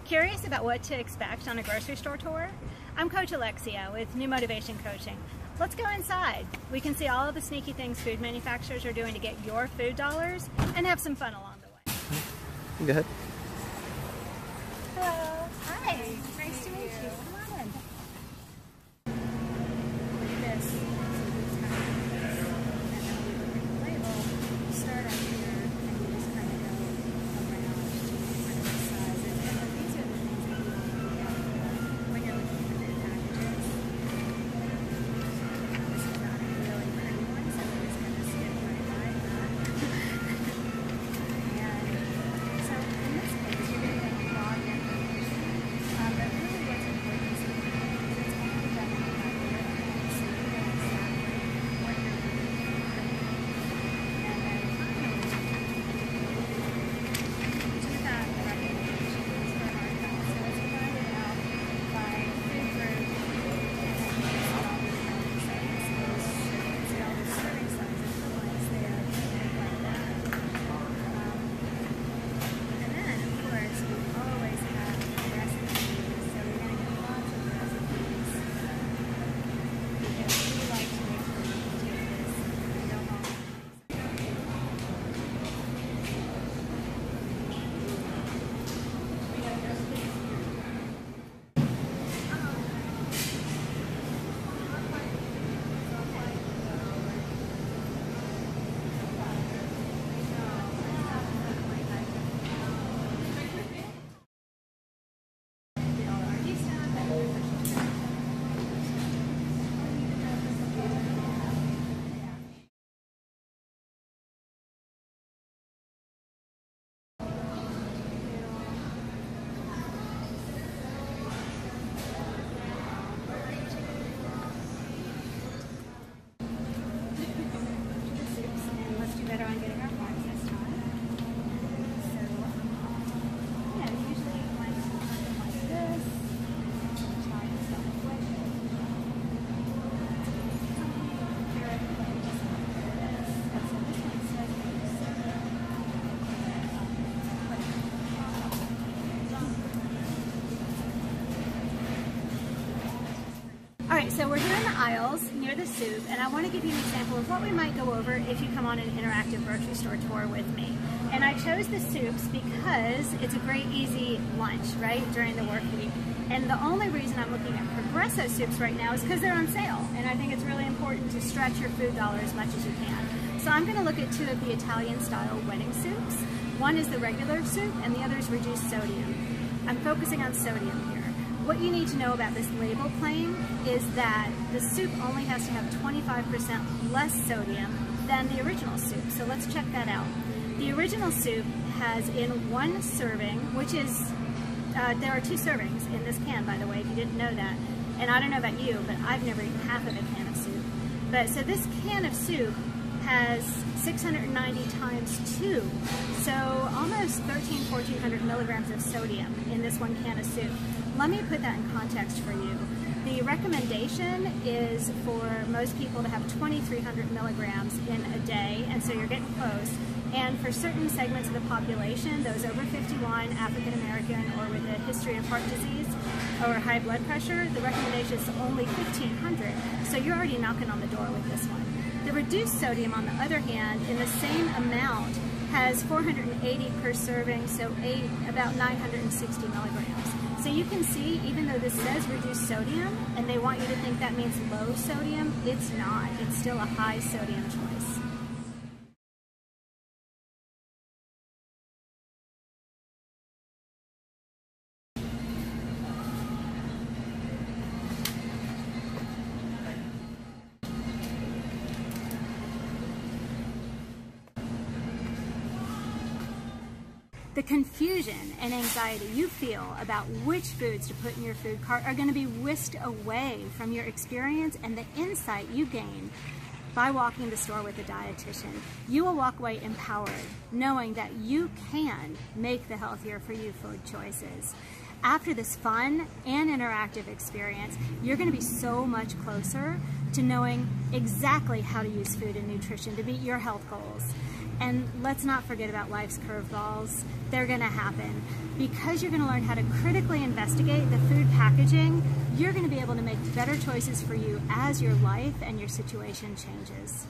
Curious about what to expect on a grocery store tour? I'm Coach Alexia with New Motivation Coaching. Let's go inside. We can see all of the sneaky things food manufacturers are doing to get your food dollars and have some fun along the way. Go ahead. Hello. Hi. Nice to meet you. Come on in. This is kind of and then we look at the label. You start out here and you just kind of go around to different sizes. And these are the things that you want to look out for when you're looking for food packages. This is not a really pretty one, so we're just going to skip right by that. And so in this case, you're going to get raw information. But really what's important is that it's only done in the packet, so you know exactly what you're looking for. And then finally, do that recommendations for our health. So it's divided out by food group, and then you see all the different sizes. You can see all the serving sizes, the ones there, and like that. And then, of course, we always have recipes, so we're going to get lots of recipes because we like to make sure we can do this and don't all and let's do better on getting our points this time. So, usually when it's something like this, try to start with here at the place like this. And so this one says that you Alright, so we're here in the aisles near the soup, and I want to give you an example of what we might go over if you come on an interactive grocery store tour with me. And I chose the soups because it's a great easy lunch, right, during the work week. And the only reason I'm looking at Progresso soups right now is because they're on sale, and I think it's really important to stretch your food dollar as much as you can. So I'm going to look at two of the Italian-style wedding soups. One is the regular soup, and the other is reduced sodium. I'm focusing on sodium here. What you need to know about this label claim is that the soup only has to have 25% less sodium than the original soup. So let's check that out. The original soup has in one serving, which is, there are two servings in this can, by the way, if you didn't know that. And I don't know about you, but I've never eaten half of a can of soup. But so this can of soup has 690 times 2, so almost 1,400 milligrams of sodium in this one can of soup. Let me put that in context for you. The recommendation is for most people to have 2,300 milligrams in a day, and so you're getting close. And for certain segments of the population, those over 51, African American, or with a history of heart disease or high blood pressure, the recommendation is only 1,500. So you're already knocking on the door with this one. The reduced sodium, on the other hand, in the same amount, has 480 per serving, so about 960 milligrams. So you can see, even though this says reduced sodium, and they want you to think that means low sodium, it's not. It's still a high sodium choice. The confusion and anxiety you feel about which foods to put in your food cart are going to be whisked away from your experience and the insight you gain by walking the store with a dietitian. You will walk away empowered, knowing that you can make the healthier for you food choices. After this fun and interactive experience, you're going to be so much closer to knowing exactly how to use food and nutrition to meet your health goals. And let's not forget about life's curveballs. They're gonna happen. Because you're gonna learn how to critically investigate the food packaging, you're gonna be able to make better choices for you as your life and your situation changes.